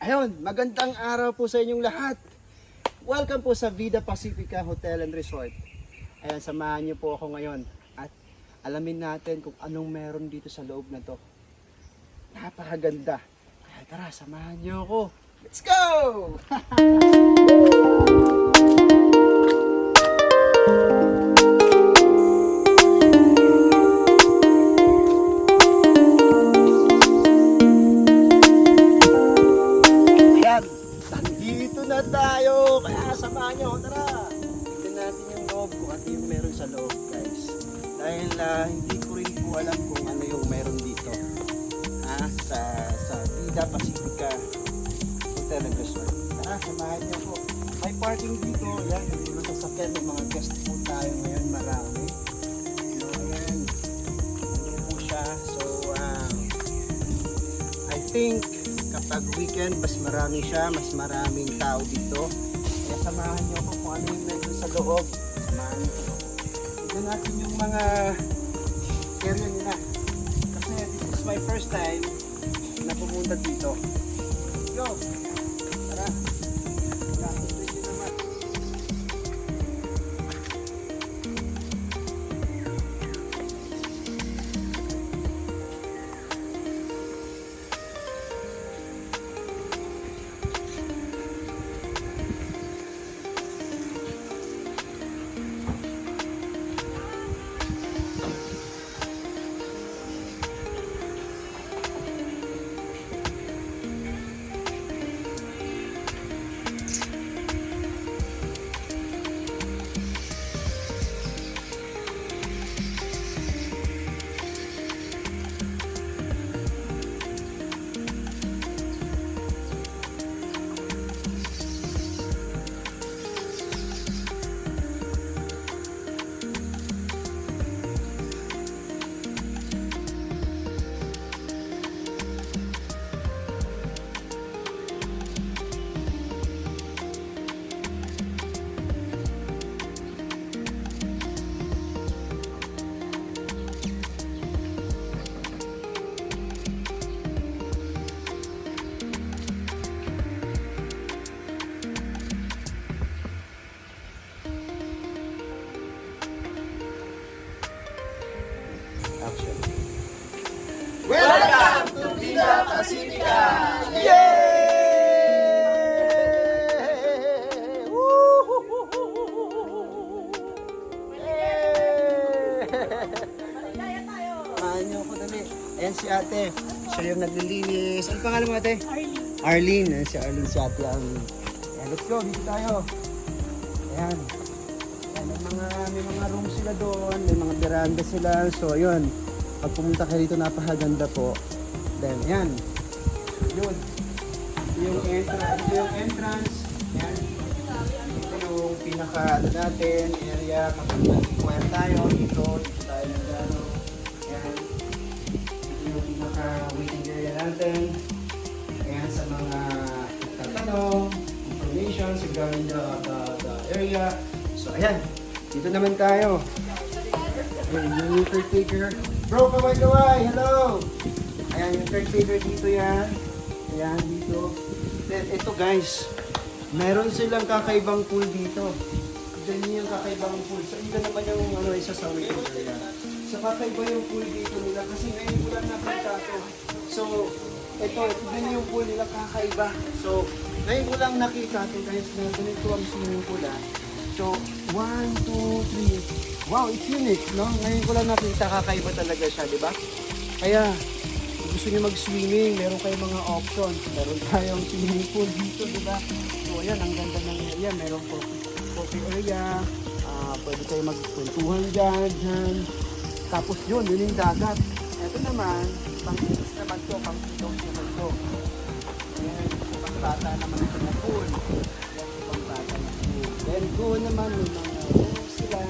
Ayun, magandang araw po sa inyong lahat. Welcome po sa Vida Pacifica Hotel and Resort. Ayan, samahan niyo po ako ngayon at alamin natin kung anong meron dito sa loob na to. Napakaganda. Kaya tara, samahan niyo ako. Let's go! Dito na tayo, kaya samahan nyo, tara! Tignan natin yung loob kung ano yung meron sa loob, guys. Dahil hindi ko rin po alam kung ano yung meron dito. Sa Vida Pacifica Hotel and Resort. Tara, samahan nyo po. May parking dito, yan, yung mga sasakyan, may mga guest po tayo ngayon, marami. So, ayan, ano po siya. So, I think, kapag weekend, mas marami siya, mas maraming tao dito. Kaya samahan niyo ako kung ano yung nandun sa loob. Samahan niyo ako. Tignan natin yung mga area nila. Kasi this is my first time na pumunta dito. Go! Tara! Tignan nyo naman. Action. Welcome to Vida Pacifica! Yay! Woo-hoo-hoo-hoo-hoo! Yay! Samahan niyo ako dali. Ayan si ate. Siya yung naglilinis. Ano pangalan mo ate? Arlene. Ayan si Arlene, si ate ang... Ayan, let's go. Dito tayo. Ayan. May mga room sila doon, may mga veranda sila. So, ayun. Pag pumunta kayo dito, napakaganda po. Then, ayan. Yun. Ito yung entrance. Ayan. Ito yung pinaka natin, area. Kapag nag-inquire tayo, dito tayo nag-ano. Ayan. Ito yung pinaka waiting area natin. Ayan, sa mga tatanong, information regarding the area. So, ayan. Dito naman tayo. Ayan, yung caretaker. Bro, kaway-kaway! Hello! Ayan, yung caretaker dito yan. Ayan, dito. Then, ito guys. Meron silang kakaibang pool dito. Diyan yung kakaibang pool. So, ito naman yung isa sa waiting area. So, kakaiba yung pool dito nila. Kasi ngayon ko lang nakita to. So, ito yung pool nila kakaiba. So, ngayon ko lang nakita to guys. Na ganito ang swimming pool So, 1, 2, 3. Wow, it's unique, no? Ngayon ko lang nakita, kakaiba talaga siya, di ba? Kaya, gusto niyo mag-swimming, meron kayong mga options. Meron tayong swimming pool dito, di ba? So, ayan, ang ganda ng area. Meron coffee area. Pwede kayo magkwentuhan dyan. Tapos yun yung dagat. Ito naman, pang-kids naman to, pang-kids naman to. Ayan, pang-bata naman ito na pool. Then doon naman may mga rooms sila.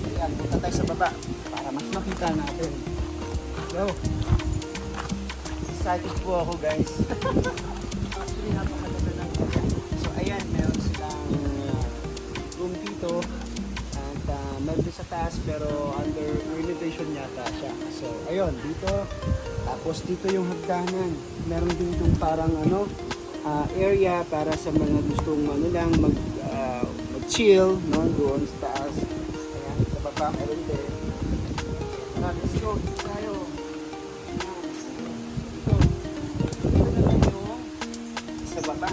Ayan, punta tayo sa baba para mas makita natin. So, excited po ako guys. Actually, napakaganda ng area. So, ayan, meron silang room dito. At meron sa taas pero under renovation yata siya. So, ayun, dito. Tapos dito yung hagdanan. Meron din itong parang area para sa mga gustong ano lang mag-chill, no, doon sa taas. Ayan, sa baba meron din. Let's go, dito tayo. Dito. Dito na tayo sa baba.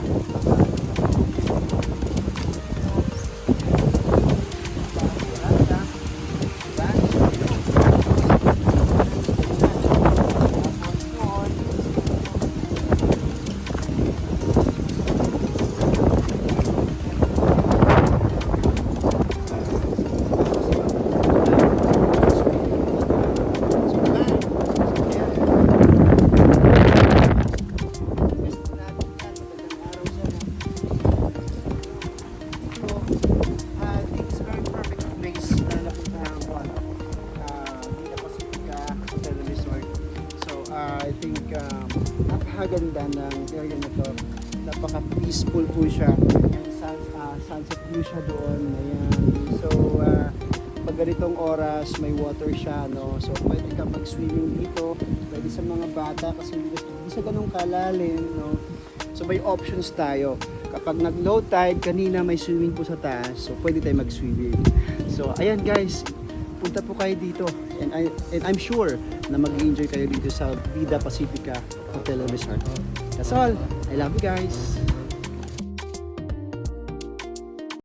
I think napakaganda ng area na to. Napaka-peaceful po siya. And sunset view siya doon. Ayan. So, pag ganitong oras, may water siya, no? So, pwede ka mag-swimming dito. Pwede sa mga bata kasi hindi sa ganung kalalim, no? So, may options tayo. Kapag nag-low tide, kanina may swimming po sa taas. So, pwede tayo mag-swimming. So, ayan guys. Punta po kayo dito. And I'm sure na mag-enjoy kayo dito sa Vida Pacifica Hotel and Resort. That's all. I love you guys.